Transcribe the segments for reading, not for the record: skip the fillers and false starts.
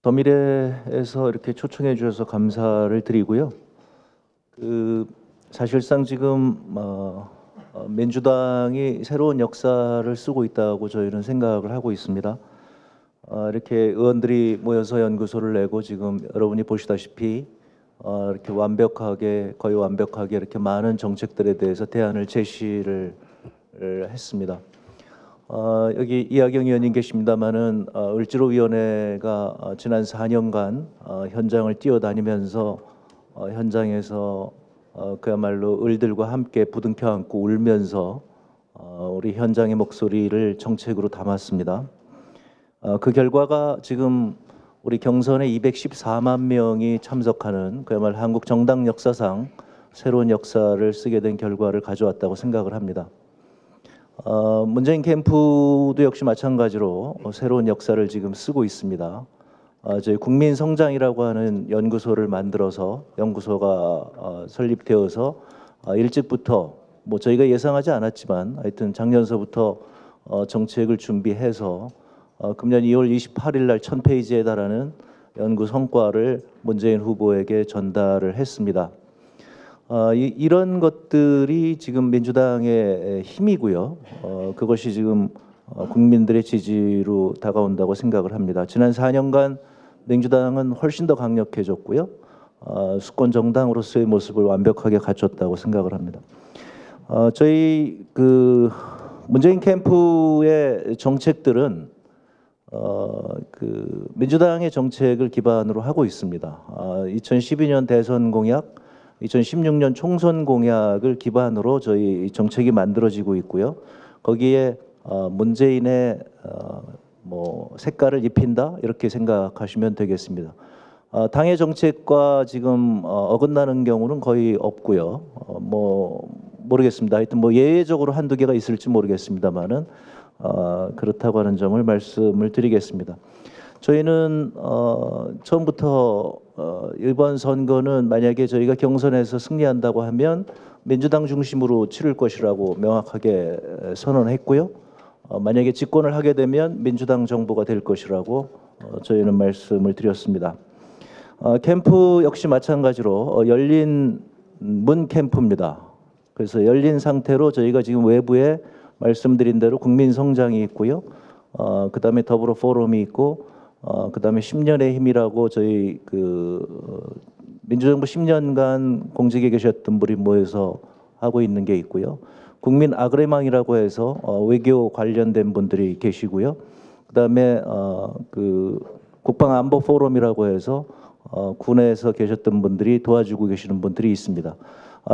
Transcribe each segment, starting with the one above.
더미래에서 이렇게 초청해 주셔서 감사를 드리고요. 사실상 지금 민주당이 새로운 역사를 쓰고 있다고 저희는 생각을 하고 있습니다. 이렇게 의원들이 모여서 연구소를 내고 지금 여러분이 보시다시피 이렇게 거의 완벽하게 이렇게 많은 정책들에 대해서 대안을 제시를 했습니다. 여기 이하경 의원님 계십니다마는 을지로위원회가 지난 4년간 현장을 뛰어다니면서 현장에서 그야말로 을들과 함께 부둥켜 안고 울면서 우리 현장의 목소리를 정책으로 담았습니다. 그 결과가 지금 우리 경선에 214만 명이 참석하는 그야말로 한국 정당 역사상 새로운 역사를 쓰게 된 결과를 가져왔다고 생각을 합니다. 문재인 캠프도 역시 마찬가지로 새로운 역사를 지금 쓰고 있습니다. 저희 국민성장이라고 하는 연구소를 만들어서 연구소가 설립되어서 일찍부터 저희가 예상하지 않았지만 하여튼 작년서부터 정책을 준비해서 금년 2월 28일 날 1000페이지에 달하는 연구 성과를 문재인 후보에게 전달을 했습니다. 이런 것들이 지금 민주당의 힘이고요. 그것이 지금 국민들의 지지로 다가온다고 생각을 합니다. 지난 4년간 민주당은 훨씬 더 강력해졌고요. 수권 정당으로서의 모습을 완벽하게 갖췄다고 생각을 합니다. 저희 문재인 캠프의 정책들은 민주당의 정책을 기반으로 하고 있습니다. 2012년 대선 공약, 2016년 총선 공약을 기반으로 저희 정책이 만들어지고 있고요. 거기에 문재인의 색깔을 입힌다 이렇게 생각하시면 되겠습니다. 당의 정책과 지금 어긋나는 경우는 거의 없고요. 모르겠습니다. 하여튼 예외적으로 한두 개가 있을지 모르겠습니다만은 그렇다고 하는 점을 말씀을 드리겠습니다. 저희는 처음부터 이번 선거는 만약에 저희가 경선에서 승리한다고 하면 민주당 중심으로 치를 것이라고 명확하게 선언했고요. 만약에 집권을 하게 되면 민주당 정부가 될 것이라고 저희는 말씀을 드렸습니다. 캠프 역시 마찬가지로 열린 문 캠프입니다. 그래서 열린 상태로 저희가 지금 외부에 말씀드린 대로 국민성장이 있고요. 그다음에 더불어 포럼이 있고 그다음에 10년의 힘이라고 저희 민주정부 10년간 공직에 계셨던 분이 모여서 하고 있는 게 있고요. 국민 아그레망이라고 해서 외교 관련된 분들이 계시고요. 그다음에 국방안보 포럼이라고 해서 군에서 계셨던 분들이 도와주고 계시는 분들이 있습니다.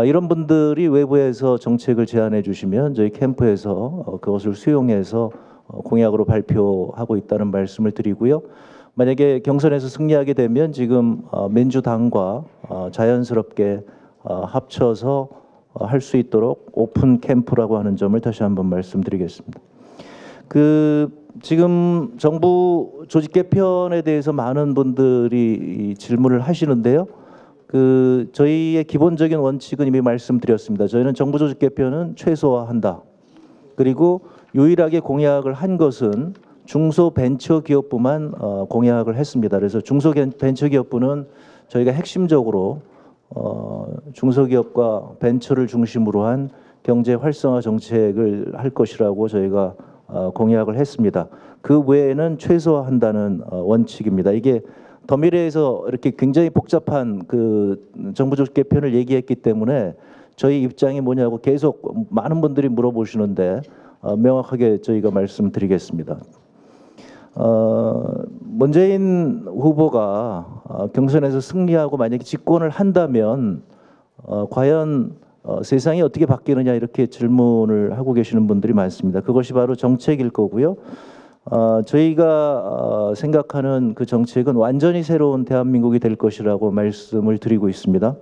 이런 분들이 외부에서 정책을 제안해 주시면 저희 캠프에서 그것을 수용해서 공약으로 발표하고 있다는 말씀을 드리고요. 만약에 경선에서 승리하게 되면 지금 민주당과 자연스럽게 합쳐서 할 수 있도록 오픈 캠프라고 하는 점을 다시 한번 말씀드리겠습니다. 지금 정부 조직 개편에 대해서 많은 분들이 질문을 하시는데요. 저희의 기본적인 원칙은 이미 말씀드렸습니다. 저희는 정부 조직 개편은 최소화한다. 그리고 유일하게 공약을 한 것은 중소벤처기업부만 공약을 했습니다. 그래서 중소벤처기업부는 저희가 핵심적으로 중소기업과 벤처를 중심으로 한 경제 활성화 정책을 할 것이라고 저희가 공약을 했습니다. 그 외에는 최소화한다는 원칙입니다. 이게 더미래에서 이렇게 굉장히 복잡한 정부 조직 개편을 얘기했기 때문에 저희 입장이 뭐냐고 계속 많은 분들이 물어보시는데 명확하게 저희가 말씀드리겠습니다. 문재인 후보가 경선에서 승리하고 만약에 집권을 한다면 과연 세상이 어떻게 바뀌느냐 이렇게 질문을 하고 계시는 분들이 많습니다. 그것이 바로 정책일 거고요. 저희가 생각하는 그 정책은 완전히 새로운 대한민국이 될 것이라고 말씀을 드리고 있습니다.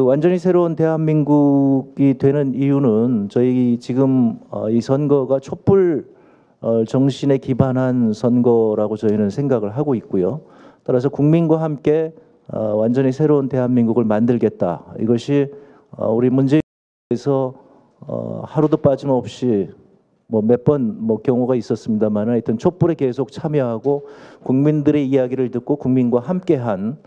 완전히 새로운 대한민국이 되는 이유는 저희 지금 이 선거가 촛불 정신에 기반한 선거라고 저희는 생각을 하고 있고요. 따라서 국민과 함께 완전히 새로운 대한민국을 만들겠다. 이것이 우리 문재인에서 하루도 빠짐없이 뭐 몇 번 뭐 경우가 있었습니다만 하여튼 촛불에 계속 참여하고 국민들의 이야기를 듣고 국민과 함께한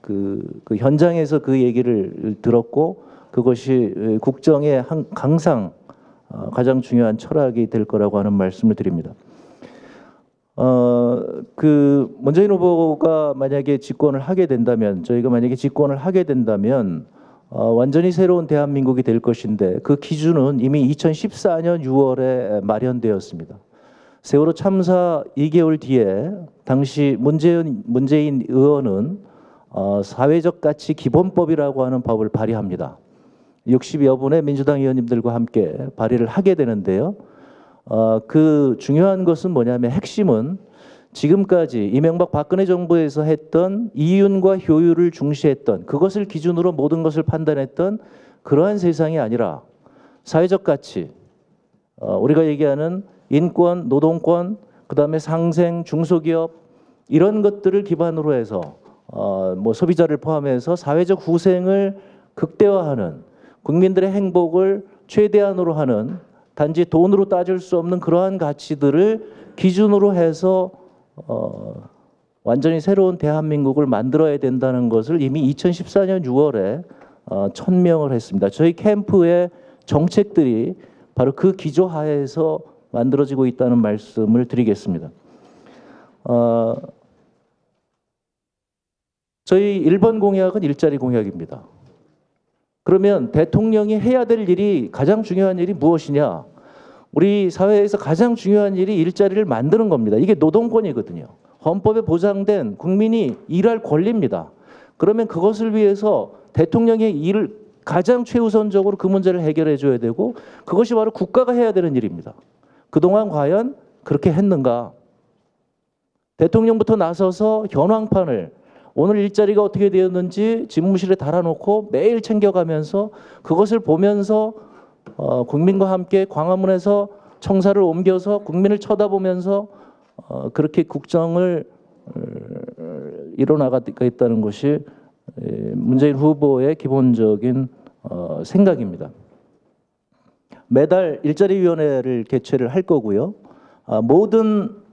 그 현장에서 그 얘기를 들었고 그것이 국정의 항상 가장 중요한 철학이 될 거라고 하는 말씀을 드립니다. 그 문재인 후보가 만약에 집권을 하게 된다면 저희가 만약에 집권을 하게 된다면 완전히 새로운 대한민국이 될 것인데 그 기준은 이미 2014년 6월에 마련되었습니다. 세월호 참사 2개월 뒤에 당시 문재인 의원은 사회적 가치 기본법이라고 하는 법을 발의합니다. 60여 분의 민주당 의원님들과 함께 발의를 하게 되는데요. 그 중요한 것은 뭐냐면 핵심은 지금까지 이명박 박근혜 정부에서 했던 이윤과 효율을 중시했던 그것을 기준으로 모든 것을 판단했던 그러한 세상이 아니라 사회적 가치, 우리가 얘기하는 인권, 노동권, 그다음에 상생, 중소기업 이런 것들을 기반으로 해서 뭐 소비자를 포함해서 사회적 후생을 극대화하는 국민들의 행복을 최대한으로 하는 단지 돈으로 따질 수 없는 그러한 가치들을 기준으로 해서 완전히 새로운 대한민국을 만들어야 된다는 것을 이미 2014년 6월에 천명을 했습니다. 저희 캠프의 정책들이 바로 그 기조하에서 만들어지고 있다는 말씀을 드리겠습니다. 저희 1번 공약은 일자리 공약입니다. 그러면 대통령이 해야 될 일이 가장 중요한 일이 무엇이냐? 우리 사회에서 가장 중요한 일이 일자리를 만드는 겁니다. 이게 노동권이거든요. 헌법에 보장된 국민이 일할 권리입니다. 그러면 그것을 위해서 대통령의 일을 가장 최우선적으로 그 문제를 해결해 줘야 되고 그것이 바로 국가가 해야 되는 일입니다. 그동안 과연 그렇게 했는가? 대통령부터 나서서 현황판을 오늘 일자리가 어떻게 되었는지 집무실에 달아놓고 매일 챙겨가면서 그것을 보면서 국민과 함께 광화문에서 청사를 옮겨서 국민을 쳐다보면서 그렇게 국정을 이뤄나가겠다는 것이 문재인 후보의 기본적인 생각입니다. 매달 일자리위원회를 개최를 할 거고요. 모든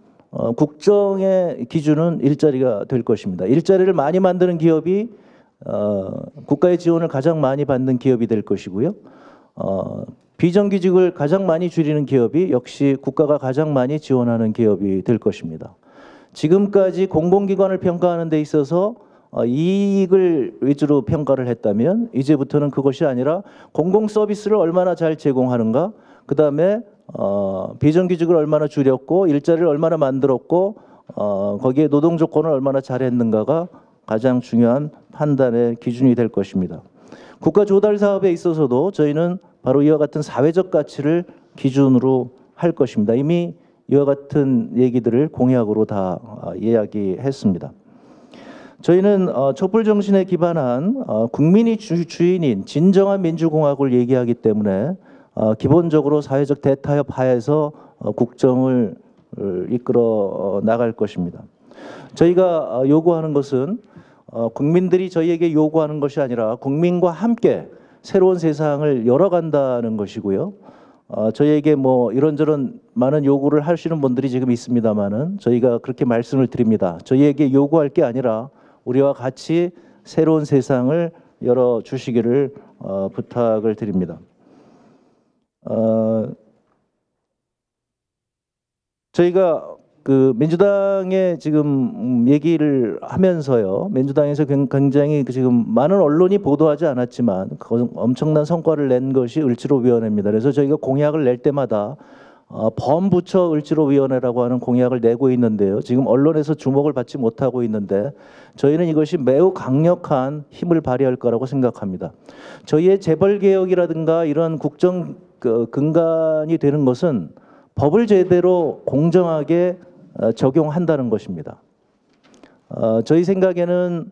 국정의 기준은 일자리가 될 것입니다. 일자리를 많이 만드는 기업이 국가의 지원을 가장 많이 받는 기업이 될 것이고요. 비정규직을 가장 많이 줄이는 기업이 역시 국가가 가장 많이 지원하는 기업이 될 것입니다. 지금까지 공공기관을 평가하는 데 있어서 이익을 위주로 평가를 했다면 이제부터는 그것이 아니라 공공 서비스를 얼마나 잘 제공하는가, 그 다음에 비정규직을 얼마나 줄였고 일자리를 얼마나 만들었고 거기에 노동 조건을 얼마나 잘했는가가 가장 중요한 판단의 기준이 될 것입니다. 국가 조달 사업에 있어서도 저희는 바로 이와 같은 사회적 가치를 기준으로 할 것입니다. 이미 이와 같은 얘기들을 공약으로 다 이야기했습니다. 저희는 촛불 정신에 기반한 국민이 주인인 진정한 민주공화국을 얘기하기 때문에 기본적으로 사회적 대타협 하에서 국정을 이끌어 나갈 것입니다. 저희가 요구하는 것은 국민들이 저희에게 요구하는 것이 아니라 국민과 함께 새로운 세상을 열어간다는 것이고요. 저희에게 뭐 이런저런 많은 요구를 하시는 분들이 지금 있습니다만은 저희가 그렇게 말씀을 드립니다. 저희에게 요구할 게 아니라 우리와 같이 새로운 세상을 열어 주시기를 부탁을 드립니다. 저희가 그 민주당의 지금 얘기를 하면서요, 민주당에서 굉장히 지금 많은 언론이 보도하지 않았지만 엄청난 성과를 낸 것이 을지로위원회입니다. 그래서 저희가 공약을 낼 때마다 범부처 을지로위원회라고 하는 공약을 내고 있는데요. 지금 언론에서 주목을 받지 못하고 있는데 저희는 이것이 매우 강력한 힘을 발휘할 거라고 생각합니다. 저희의 재벌개혁이라든가 이런 국정 근간이 되는 것은 법을 제대로 공정하게 적용한다는 것입니다. 저희 생각에는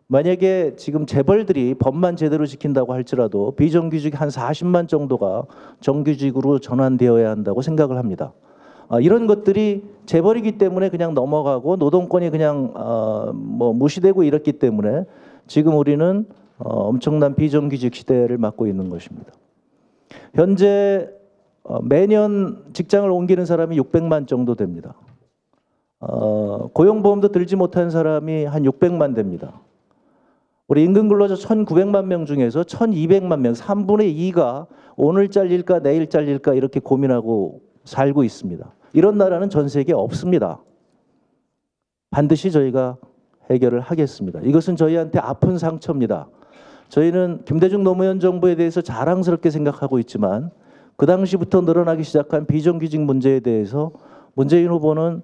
만약에 지금 재벌들이 법만 제대로 지킨다고 할지라도 비정규직 한 40만 정도가 정규직으로 전환되어야 한다고 생각을 합니다. 이런 것들이 재벌이기 때문에 그냥 넘어가고 노동권이 그냥 뭐 무시되고 이렇기 때문에 지금 우리는 엄청난 비정규직 시대를 맞고 있는 것입니다. 현재 매년 직장을 옮기는 사람이 600만 정도 됩니다. 고용보험도 들지 못한 사람이 한 600만 됩니다. 우리 임금 근로자 1,900만 명 중에서 1,200만 명, 3분의 2가 오늘 잘릴까 내일 잘릴까 이렇게 고민하고 살고 있습니다. 이런 나라는 전 세계에 없습니다. 반드시 저희가 해결을 하겠습니다. 이것은 저희한테 아픈 상처입니다. 저희는 김대중 노무현 정부에 대해서 자랑스럽게 생각하고 있지만 그 당시부터 늘어나기 시작한 비정규직 문제에 대해서 문재인 후보는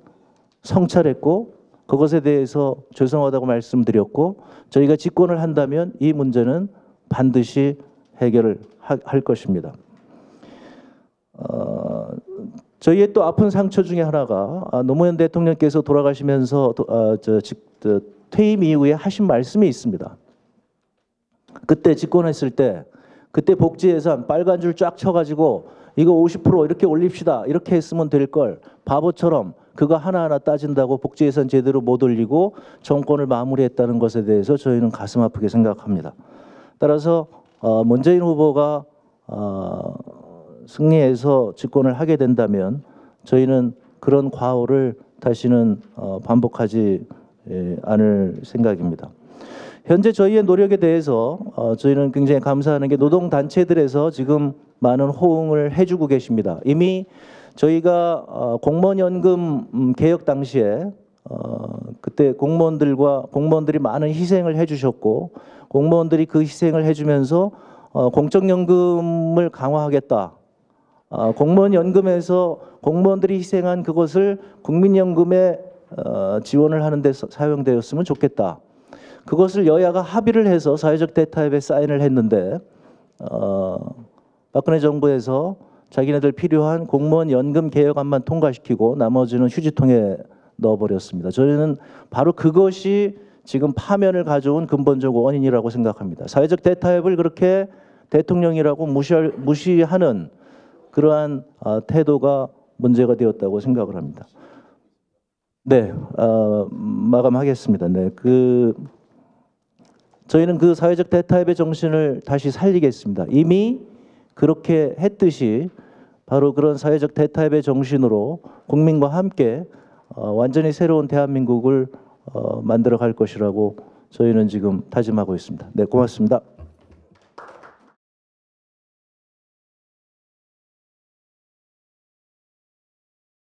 성찰했고 그것에 대해서 죄송하다고 말씀드렸고 저희가 집권을 한다면 이 문제는 반드시 해결을 할 것입니다. 저희의 또 아픈 상처 중에 하나가 노무현 대통령께서 돌아가시면서 퇴임 이후에 하신 말씀이 있습니다. 그때 집권했을 때 그때 복지 예산 빨간 줄 쫙 쳐가지고 이거 50% 이렇게 올립시다 이렇게 했으면 될 걸 바보처럼 그거 하나하나 따진다고 복지 예산 제대로 못 올리고 정권을 마무리했다는 것에 대해서 저희는 가슴 아프게 생각합니다. 따라서 문재인 후보가 승리해서 집권을 하게 된다면 저희는 그런 과오를 다시는 반복하지 않을 생각입니다. 현재 저희의 노력에 대해서 저희는 굉장히 감사하는 게 노동단체들에서 지금 많은 호응을 해주고 계십니다. 이미 저희가 공무원연금 개혁 당시에 그때 공무원들이 많은 희생을 해주셨고 공무원들이 그 희생을 해주면서 공적연금을 강화하겠다. 공무원연금에서 공무원들이 희생한 그것을 국민연금에 지원을 하는 데 사용되었으면 좋겠다. 그것을 여야가 합의를 해서 사회적 대타협에 사인을 했는데 박근혜 정부에서 자기네들 필요한 공무원 연금 개혁안만 통과시키고 나머지는 휴지통에 넣어버렸습니다. 저희는 바로 그것이 지금 파면을 가져온 근본적 원인이라고 생각합니다. 사회적 대타협을 그렇게 대통령이라고 무시하는 그러한 태도가 문제가 되었다고 생각을 합니다. 네, 마감하겠습니다. 네, 저희는 그 사회적 대타협의 정신을 다시 살리겠습니다. 이미 그렇게 했듯이 바로 그런 사회적 대타협의 정신으로 국민과 함께 완전히 새로운 대한민국을 만들어 갈 것이라고 저희는 지금 다짐하고 있습니다. 네, 고맙습니다.